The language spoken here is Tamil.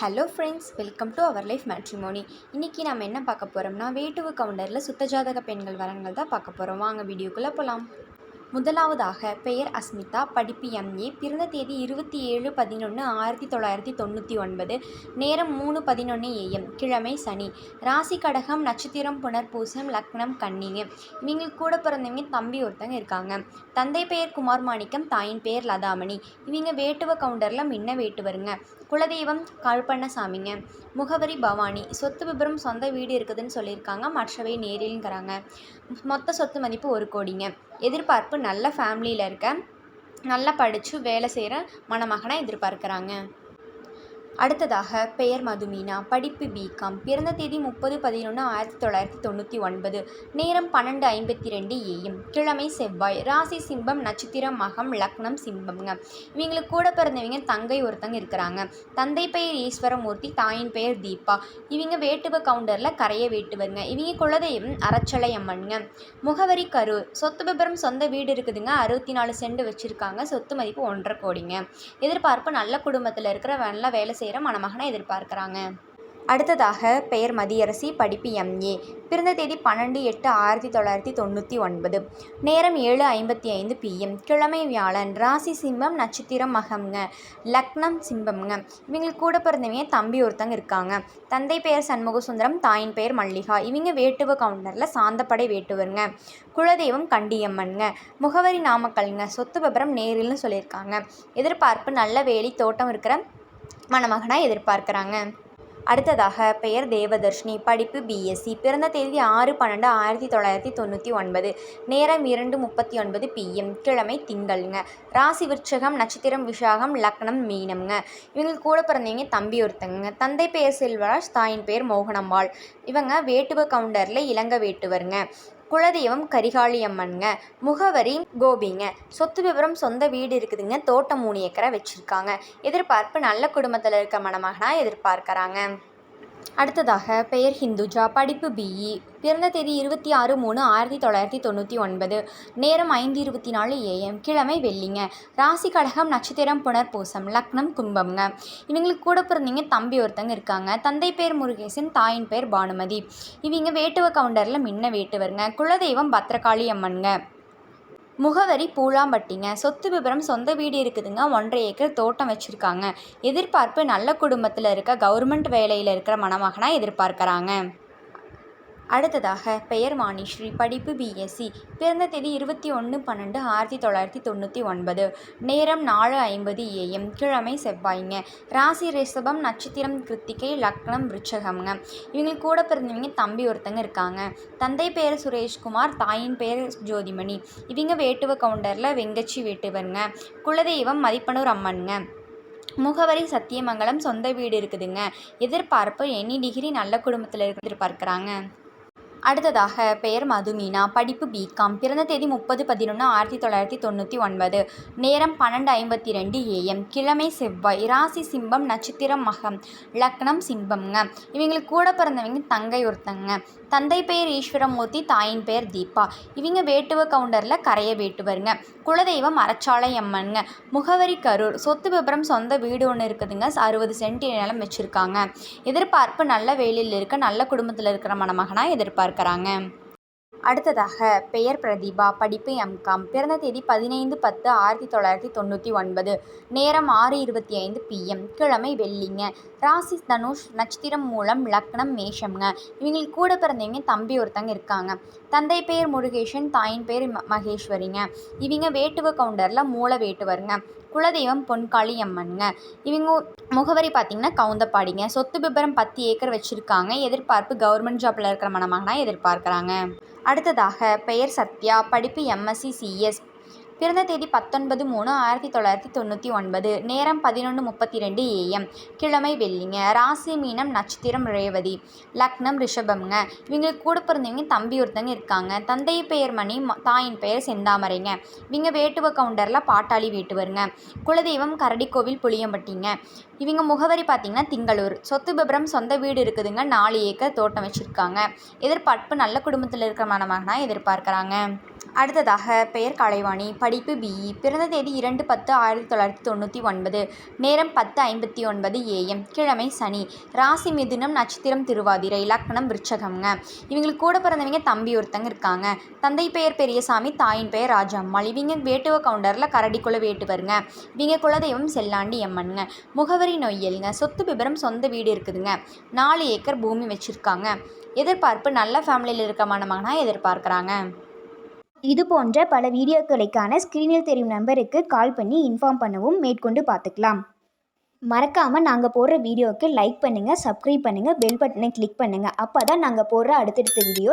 Hello friends, welcome to our life matrimony. இன்றைக்கி நம்ம என்ன பார்க்க போகிறோம்னா, வேட்டுவ கவுண்டரில் சுத்தஜாதக பெண்கள் வரங்கள் தான் பார்க்க போகிறோம். வாங்க வீடியோக்குள்ளே போகலாம். முதலாவதாக பெயர் அஸ்மிதா, படிப்பு எம்ஏ, பிறந்த தேதி 27/11/1999, நேரம் 3:11 AM, கிழமை சனி, ராசி கடகம், நட்சத்திரம் புனர்பூசம், லக்னம் கன்னிங்க. இவங்களுக்கு கூட பிறந்தவங்க தம்பி ஒருத்தங்க இருக்காங்க. தந்தை பெயர் குமார் மாணிக்கம், தாயின் பெயர் லதாமணி. இவங்க வேட்டுவ கவுண்டரில் முன்ன வேட்டுவருங்க. குலதெய்வம் கருப்பண்ணசாமிங்க. முகவரி பவானி. சொத்து விபரம் சொந்த வீடு இருக்குதுன்னு சொல்லியிருக்காங்க, மற்றவை நேரில்ங்கிறாங்க. மொத்த சொத்து மதிப்பு 1 கோடிங்க. எதிர்பார்ப்பு நல்ல ஃபேமிலியில் இருக்க, நல்லா படித்து வேலை செய்கிற மணமகனாக எதிர்பார்க்குறாங்க. அடுத்ததாக பெயர் மதுமீனா, படிப்பு பிகாம், பிறந்த தேதி 30/11/1999, நேரம் 12:52 AM, கிழமை செவ்வாய், ராசி சிம்பம், நட்சத்திரம் மகம், லக்னம் சிம்பம்ங்க. இவங்களுக்கு கூட பிறந்தவங்க தங்கை ஒருத்தங்க இருக்கிறாங்க. தந்தை பெயர் ஈஸ்வரமூர்த்தி, தாயின் பெயர் தீபா. இவங்க வேட்டுவ கவுண்டரில் கரைய வேட்டுவருங்க. இவங்க குலதெய்வம் அரச்சலை அம்மனுங்க. முகவரி கரூர். சொத்து விபரம் சொந்த வீடு இருக்குதுங்க. 64 சென்ட் வச்சுருக்காங்க. சொத்து மதிப்பு 1.5 கோடிங்க. எதிர்பார்ப்பு நல்ல குடும்பத்தில் இருக்கிற நல்ல வேலை செய்கிற மணமகனை எதிர்பார்க்குறாங்க. அடுத்ததாக பெயர் மதியரசி, படிப்பு எம்ஏ, பிறந்த தேதி 12/8/1999, நேரம் 7:55 PM, கிழமை வியாழன், ராசி சிம்பம், நட்சத்திரம் மகம்ங்க, லக்னம் சிம்பம்ங்க. இவங்களுக்கு கூட பிறந்தவங்க தம்பி ஒருத்தங்க இருக்காங்க. தந்தை பெயர் சண்முகசுந்தரம், தாயின் பெயர் மல்லிகா. இவங்க வேட்டுவ கவுண்டரில் சாந்தப்படை வேட்டுவருங்க. குலதெய்வம் கண்டியம்மனுங்க. முகவரி நாமக்கல்ங்க. சொத்து விபரம் நேரில்னு சொல்லியிருக்காங்க. எதிர்பார்ப்பு நல்ல வேலி தோட்டம் இருக்கிற மணமகனாக எதிர்பார்க்குறாங்க. அடுத்ததாக பெயர் தேவதர்ஷினி, படிப்பு பிஎஸ்சி, பிறந்த தேதி 6/12/1999, நேரம் 2:39 PM, கிழமை திங்கள்ங்க, ராசி விருச்சகம், நட்சத்திரம் விஷாகம், லக்னம் மீனம்ங்க. இவங்களுக்கு கூட பிறந்தவங்க தம்பி ஒருத்தங்க. தந்தை பெயர் செல்வராஜ், தாயின் பெயர் மோகனம்பாள். இவங்க வேட்டுவ கவுண்டரில் இளங்க வேட்டுவருங்க. குலதெய்வம் கரிகாளியம்மனுங்க. முகவரி கோபிங்க. சொத்து விவரம் சொந்த வீடு இருக்குதுங்க. தோட்டம் 3 ஏக்கரை வச்சுருக்காங்க. எதிர்பார்ப்பு நல்ல குடும்பத்தில் இருக்க மணமகனாக எதிர்பார்க்குறாங்க. அடுத்ததாக பெயர் ஹிந்துஜா, படிப்பு பிஇ, பிறந்த தேதி 26/3/1999, நேரம் 5:24 AM, கிழமை வெள்ளிங்க, ராசி கடகம், நட்சத்திரம் புனர்பூசம், லக்னம் கும்பம்ங்க. இவங்களுக்கு கூட பிறந்தவங்க தம்பி ஒருத்தங்க இருக்காங்க. தந்தை பேர் முருகேசன், தாயின் பேர் பானுமதி. இவங்க வேட்டுவ கவுண்டரில் முன்ன வேட்டுவருங்க. குலதெய்வம் பத்திரகாளி அம்மனுங்க. முகவரி பூலாம்பட்டிங்க. சொத்து விபரம் சொந்த வீடு இருக்குதுங்க. 1.5 ஏக்கர் தோட்டம் வச்சுருக்காங்க. எதிர்பார்ப்பு நல்ல குடும்பத்தில் இருக்க கவர்மெண்ட் வேலையில் இருக்கிற மணமகனாக எதிர்பார்க்குறாங்க. அடுத்ததாக பெயர் வாணிஸ்ரீ, படிப்பு பிஎஸ்சி, பிறந்த தேதி 21/12/1999, நேரம் 4:50 AM, கிழமை செவ்வாய்ங்க, ராசி ரிஷபம், நட்சத்திரம் கிருத்திகை, லக்னம் விருச்சகம்ங்க. இவங்களுக்கு கூட பிறந்தவங்க தம்பி ஒருத்தங்க இருக்காங்க. தந்தை பெயர் சுரேஷ்குமார், தாயின் பெயர் ஜோதிமணி. இவங்க வேட்டுவ கவுண்டரில் வெங்கச்சி வேட்டுவருங்க. குலதெய்வம் மதிப்பனூர் அம்மனுங்க. முகவரி சத்தியமங்கலம், சொந்த வீடு இருக்குதுங்க. எதிர்பார்ப்பு எனி டிகிரி நல்ல குடும்பத்தில் எதிர்பார்க்குறாங்க. அடுத்ததாக பெயர் மதுமீனா, படிப்பு பிகாம், பிறந்த தேதி 30/11/1999, நேரம் 12:52 AM, கிழமை செவ்வாய், ராசி சிம்பம், நட்சத்திரம் மகம், லக்னம் சிம்பம்ங்க. இவங்களுக்கு கூட பிறந்தவங்க தங்கை ஒருத்தங்க. தந்தை பெயர் ஈஸ்வரமூர்த்தி, தாயின் பெயர் தீபா. இவங்க வேட்டுவ கவுண்டரில் கரைய வேட்டுவருங்க. குலதெய்வம் அரச்சாலை அம்மனுங்க. முகவரி கரூர். சொத்து விபரம் சொந்த வீடு ஒன்று இருக்குதுங்க. 60 சென்ட் நிலம் வச்சுருக்காங்க. எதிர்பார்ப்பு நல்ல வேலையில் இருக்க, நல்ல குடும்பத்தில் இருக்கிற மணமகனாக எதிர்பார்க்குறாங்க. அடுத்ததாக பெயர் பிரதீபா, படிப்பு எம்காம், பிறந்த தேதி 15/10/1999, நேரம் 6:25 PM, கிழமை வெள்ளிங்க, ராசி தனுஷ், நட்சத்திரம் மூலம், லக்னம் மேஷம்ங்க. இவங்களுக்கு கூட பிறந்தவங்க தம்பி ஒருத்தங்க இருக்காங்க. தந்தை பெயர் முருகேசன், தாயின் பெயர் மகேஸ்வரிங்க. இவங்க வேட்டுவ கவுண்டரில் மூல வேட்டுவருங்க. குலதெய்வம் பொன்காளி அம்மனுங்க. இவங்க முகவரி பார்த்திங்கன்னா கவுந்தப்பாடிங்க. சொத்து விபரம் 10 ஏக்கர் வச்சுருக்காங்க. எதிர்பார்ப்பு கவர்மெண்ட் ஜாப்பில் இருக்கிற மணமகனாக எதிர்பார்க்குறாங்க. அடுத்ததாக பெயர் சத்யா, படிப்பு எம்எஸ்சி சிஎஸ், பிறந்த தேதி 19/3/1999, நேரம் 11:32 AM, கிழமை வெள்ளிங்க, ராசி மீனம், நட்சத்திரம் ரேவதி, லக்னம் ரிஷபம்ங்க. இவங்களுக்கு கூட பிறந்தவங்க தம்பி ஒருத்தங்க இருக்காங்க. தந்தை பெயர் மணி, தாயின் பெயர் செந்தாமரைங்க. இவங்க வேட்டுவ கவுண்டரில் பாட்டாளி வேட்டுவருங்க. குலதெய்வம் கரடிக்கோவில் புளியம்பட்டிங்க. இவங்க முகவரி பார்த்திங்கன்னா திங்களூர். சொத்து விபரம் சொந்த வீடு இருக்குதுங்க. 4 ஏக்கர் தோட்டம் வச்சுருக்காங்க. எதிர்பார்ப்பு நல்ல குடும்பத்தில் இருக்கிற மணமகனாக எதிர்பார்க்குறாங்க. அடுத்ததாக பெயர் கலைவாணி, படிப்பு பிஇ, பிறந்த தேதி 2/10/1999, நேரம் 10:59 AM, கிழமை சனி, ராசி மிதுனம், நட்சத்திரம் திருவாதிரை, லக்னம் விருச்சகம்ங்க. இவங்களுக்கு கூட பிறந்தவங்க தம்பி ஒருத்தங்க இருக்காங்க. தந்தை பெயர் பெரியசாமி, தாயின் பெயர் ராஜம்மாள். இவங்க வேட்டுவ கவுண்டரில் கரடிக்குள்ள வேட்டுவருங்க. இவங்க குலதெய்வம் செல்லாண்டி அம்மனுங்க. முகவரி நொய்யலுங்க. சொத்து விபரம் சொந்த வீடு இருக்குதுங்க. 4 ஏக்கர் பூமி வச்சுருக்காங்க. எதிர்பார்ப்பு நல்ல ஃபேமிலியில் இருக்க மணமகனாக எதிர்பார்க்குறாங்க. இது போன்ற பல வீடியோக்களுக்கான ஸ்க்ரீனில் தெரியும் நம்பருக்கு கால் பண்ணி இன்ஃபார்ம் பண்ணவும் மேற்கொண்டு பார்த்துக்கலாம். மறக்காமல் நாங்கள் போடுற வீடியோவுக்கு லைக் பண்ணுங்கள், சப்ஸ்கிரைப் பண்ணுங்கள், பெல் பட்டனை கிளிக் பண்ணுங்கள். அப்போ தான் நாங்கள் போடுற அடுத்தடுத்த வீடியோ